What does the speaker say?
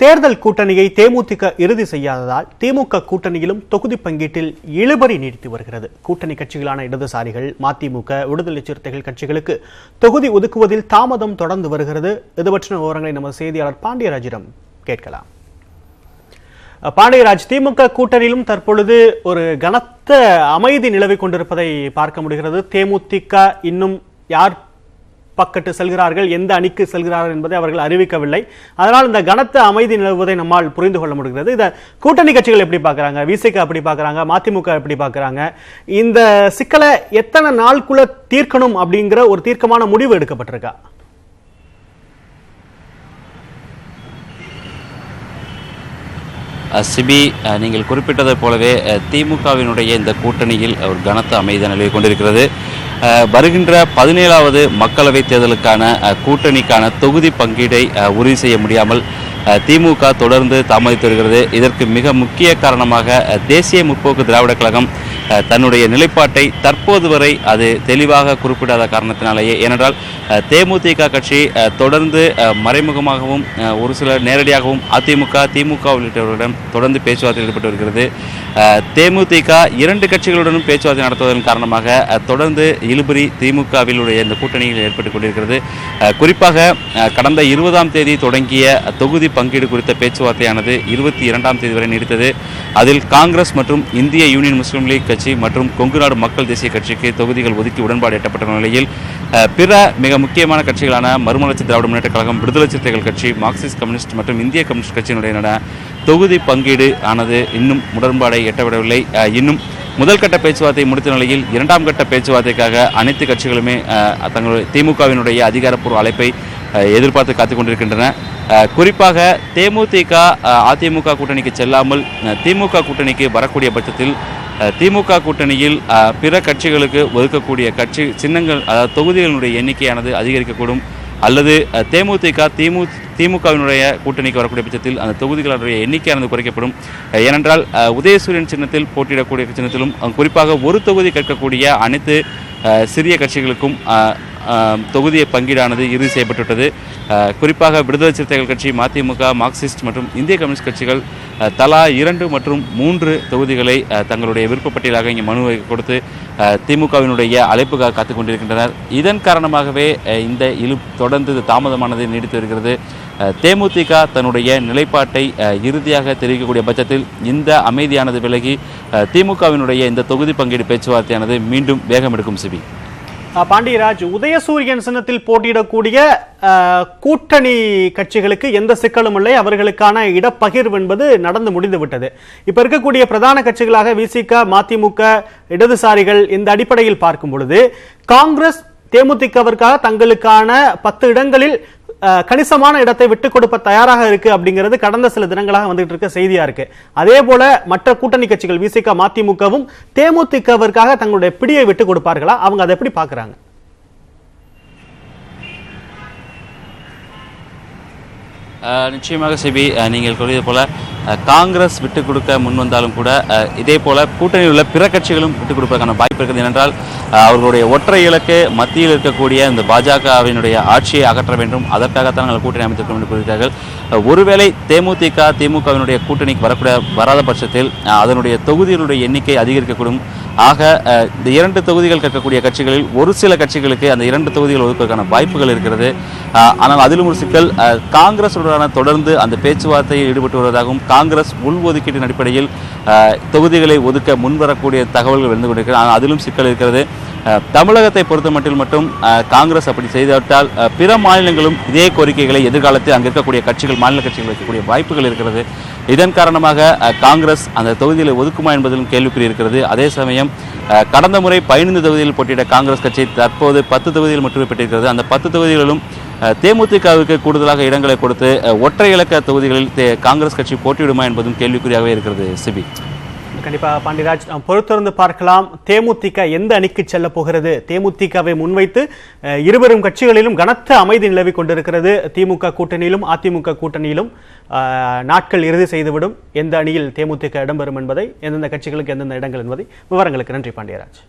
தேர்தல் கூட்டணியை தேமுதிக இறுதி செய்யாததால் திமுக கூட்டணியிலும் தொகுதி பங்கீட்டில் இழுபறி நீடித்து வருகிறது. கூட்டணி கட்சிகளான இடதுசாரிகள், மதிமுக, விடுதலை சிறுத்தைகள் கட்சிகளுக்கு தொகுதி ஒதுக்குவதில் தாமதம் தொடர்ந்து வருகிறது. இது பற்றின விவரங்களை நமது செய்தியாளர் பாண்டியராஜிடம் கேட்கலாம். பாண்டியராஜ், திமுக கூட்டணியிலும் தற்பொழுது ஒரு கனத்த அமைதி நிலவிக் கொண்டிருப்பதை பார்க்க முடிகிறது. தேமுதிக இன்னும் யார் பக்கத்து செல்கிறார்கள், எந்த அணிக்கு செல்கிறார்கள் என்பதை அவர்கள் அறிவிக்கவில்லை. அதனால் இந்த கனத்த அமைதி நிலவுவதை நம்மால் புரிந்து கொள்ள முடிகிறது. இதை கூட்டணி கட்சிகள் எப்படி பார்க்கறாங்க, விசிக எப்படி பார்க்கறாங்க, மதிமுக எப்படி பார்க்கறாங்க, இந்த சிக்கலை எத்தனை நாளுக்குள்ள தீர்க்கணும் அப்படிங்கிற ஒரு தீர்க்கமான முடிவு எடுக்கப்பட்டிருக்கா? சிபி, நீங்கள் குறிப்பிட்டதை போலவே திமுகவினுடைய இந்த கூட்டணியில் ஒரு கனத்த அமைதி நிலவிக் கொண்டிருக்கிறது. வருகின்ற 17வது மக்களவைத் தேர்தலுக்கான கூட்டணிக்கான தொகுதி பங்கீடை உறுதி செய்ய முடியாமல் திமுக தொடர்ந்து தாமதித்து வருகிறது. இதற்கு மிக முக்கிய காரணமாக தேசிய முற்போக்கு திராவிட கழகம் தன்னுடைய நிலைப்பாட்டை தற்போது வரை அது தெளிவாக குறிப்பிடாத காரணத்தினாலேயே. ஏனென்றால் தேமுதிக கட்சி தொடர்ந்து மறைமுகமாகவும் ஒரு சிலர் நேரடியாகவும் அதிமுக, திமுக உள்ளிட்டவர்களிடம் தொடர்ந்து பேச்சுவார்த்தையில் ஈடுபட்டு வருகிறது. தேமுதிக 2 கட்சிகளுடனும் பேச்சுவார்த்தை நடத்துவதன் காரணமாக தொடர்ந்து இழுபறி திமுகவிலுடைய இந்த கூட்டணியில் ஏற்பட்டுக் கொண்டிருக்கிறது. குறிப்பாக கடந்த 20ஆம் தேதி தொடங்கிய தொகுதி பங்கீடு குறித்த பேச்சுவார்த்தையானது 22ஆம் தேதி வரை நீடித்தது. அதில் காங்கிரஸ் மற்றும் இந்திய யூனியன் முஸ்லீம் லீக் கட்சி மற்றும் கொங்கு நாடு மக்கள் தேசிய கட்சிக்கு தொகுதிகள் ஒதுக்கி உடன்பாடு எட்டப்பட்ட நிலையில் பிற மிக முக்கியமான கட்சிகளான மறுமலர்ச்சி திராவிட முன்னேற்ற கழகம், விடுதலை சிறுத்தைகள் கட்சி, மார்க்சிஸ்ட் கம்யூனிஸ்ட் மற்றும் இந்திய கம்யூனிஸ்ட் கட்சியினுடைய தொகுதி பங்கீடு ஆனது இன்னும் உடன்பாடை எட்டவிடவில்லை. இன்னும் முதல் கட்ட பேச்சுவார்த்தை முடித்த நிலையில் 2ஆம் கட்ட பேச்சுவார்த்தைக்காக அனைத்து கட்சிகளுமே தங்களுடைய திமுகவினுடைய அதிகாரப்பூர்வ அழைப்பை எதிர்பார்த்து காத்துக் கொண்டிருக்கின்றன. குறிப்பாக தேமுதிக அதிமுக கூட்டணிக்கு செல்லாமல் திமுக கூட்டணிக்கு வரக்கூடிய பட்சத்தில் திமுக கூட்டணியில் பிற கட்சிகளுக்கு ஒதுக்கக்கூடிய கட்சி சின்னங்கள், அதாவது தொகுதிகளுடைய எண்ணிக்கையானது அதிகரிக்கக்கூடும். அல்லது தேமுதிக திமுகவினுடைய கூட்டணிக்கு வரக்கூடிய பட்சத்தில் அந்த தொகுதிகளுடைய எண்ணிக்கையானது குறைக்கப்படும். ஏனென்றால் உதயசூரியன் சின்னத்தில் போட்டியிடக்கூடிய சின்னத்திலும் குறிப்பாக ஒரு தொகுதி கேட்கக்கூடிய அனைத்து சிறிய கட்சிகளுக்கும் தொகுதியை பங்கீடானது இறுதி செய்யப்பட்டுவிட்டது. குறிப்பாக விடுதலை சிறுத்தைகள் கட்சி, மதிமுக, மார்க்சிஸ்ட் மற்றும் இந்திய கம்யூனிஸ்ட் கட்சிகள் தலா 2 மற்றும் 3 தொகுதிகளை தங்களுடைய விருப்பப்பட்டியலாக இங்கே மனுவை கொடுத்து திமுகவினுடைய அழைப்புக்காக காத்துக் கொண்டிருக்கின்றனர். இதன் காரணமாகவே இந்த தொடர்ந்து தாமதமானது நீடித்து வருகிறது. தேமுதிக தன்னுடைய நிலைப்பாட்டை இறுதியாக தெரிவிக்கக்கூடிய பட்சத்தில் இந்த அமைதியானது விலகி திமுகவினுடைய இந்த தொகுதி பங்கீடு பேச்சுவார்த்தையானது மீண்டும் வேகம் எடுக்கும். சிபி, பாண்டியராஜ், உதயசூரியன் சின்னத்தில் போட்டியிடக்கூடிய கூட்டணி கட்சிகளுக்கு எந்த சிக்கலும் இல்லை. அவர்களுக்கான இடப்பகிர்வு என்பது நடந்து முடிந்து விட்டது. இப்ப இருக்கக்கூடிய பிரதான கட்சிகளாக விசிக, மதிமுக, இடதுசாரிகள் இந்த அடிப்படையில் பார்க்கும் பொழுது காங்கிரஸ் தேமுதிகவிற்காக தங்களுக்கான 10 இடங்களில் கணிசமான இடத்தை விட்டுக் கொடுப்ப தயாராக இருக்கு அப்படிங்கிறது கடந்த சில தினங்களாக வந்துட்டு இருக்க செய்தியா இருக்கு. அதே போல மற்ற கூட்டணி கட்சிகள் விசிக, மதிமுகவும் தேமுதிகவிற்காக தங்களுடைய பிடியை விட்டுக் கொடுப்பார்களா? அவங்க அதை எப்படி பாக்குறாங்க? நிச்சயமாக சிபி, நீங்கள் கூறியது போல காங்கிரஸ் விட்டுக் கொடுக்க முன்வந்தாலும் கூட இதே போல கூட்டணியில் உள்ள பிற கட்சிகளும் விட்டுக் கொடுப்பதற்கான வாய்ப்பு இருக்கிறது. ஏனென்றால் அவர்களுடைய ஒற்றை இலக்கு மத்தியில் இருக்கக்கூடிய இந்த பாஜகவினுடைய ஆட்சியை அகற்ற வேண்டும், அதற்காகத்தான் நாங்கள் கூட்டணி அமைத்திருக்கோம் என்று கூறுகிறார்கள். ஒருவேளை தேமுதிக திமுகவினுடைய கூட்டணிக்கு வராத பட்சத்தில் அதனுடைய தொகுதிகளுடைய எண்ணிக்கை அதிகரிக்கக்கூடும். ஆக இந்த 2 தொகுதிகள் கேட்கக்கூடிய கட்சிகளில் ஒரு சில கட்சிகளுக்கு அந்த 2 தொகுதிகள் ஒதுக்குவதற்கான வாய்ப்புகள் இருக்கிறது. ஆனால் அதிலும் ஒரு சிக்கல், காங்கிரசுடனான தொடர்ந்து அந்த பேச்சுவார்த்தையில் ஈடுபட்டு வருவதாகவும் காங்கிரஸ் உள்ஒதுக்கீட்டின் அடிப்படையில் தொகுதிகளை ஒதுக்க முன்வரக்கூடிய தகவல்கள் வந்து கொண்டிருக்கிறது. ஆனால் அதிலும் சிக்கல் இருக்கிறது. தமிழகத்தை பொறுத்த மட்டும் காங்கிரஸ் அப்படி செய்துவிட்டால் பிற மாநிலங்களும் இதே கோரிக்கைகளை எதிர்காலத்தில் அங்கே இருக்கக்கூடிய கட்சிகள், மாநில கட்சிகள் வைக்கக்கூடிய வாய்ப்புகள் இருக்கிறது. இதன் காரணமாக காங்கிரஸ் அந்த தொகுதிகளை ஒதுக்குமா என்பதிலும் கேள்விக்குறி இருக்கிறது. அதே சமயம் கடந்த முறை 15 தொகுதியில் போட்டியிட்ட காங்கிரஸ் கட்சி தற்போது 10 தொகுதியில் மட்டுமே பெற்றிருக்கிறது. அந்த 10 தொகுதிகளிலும் தேமுதிகவுக்கு கூடுதலாக இடங்களை கொடுத்து ஒற்றை இலக்க தொகுதிகளில் காங்கிரஸ் கட்சி போட்டியிடுமா என்பதும் கேள்விக்குறியாகவே இருக்கிறது. சிபி, கண்டிப்பா பாண்டியராஜ், நாம் பொறுத்திருந்து பார்க்கலாம். தேமுதிக எந்த அணிக்கு செல்ல போகிறது? தேமுதிகவை முன்வைத்து இருவரும் கட்சிகளிலும் கனத்த அமைதி நிலவி கொண்டிருக்கிறது. திமுக கூட்டணியிலும் அதிமுக கூட்டணியிலும் நாட்கள் இறுதி செய்துவிடும் எந்த அணியில் தேமுதிக இடம்பெறும் என்பதை, எந்தெந்த கட்சிகளுக்கு எந்தெந்த இடங்கள் என்பதை. விவரங்களுக்கு நன்றி பாண்டியராஜ்.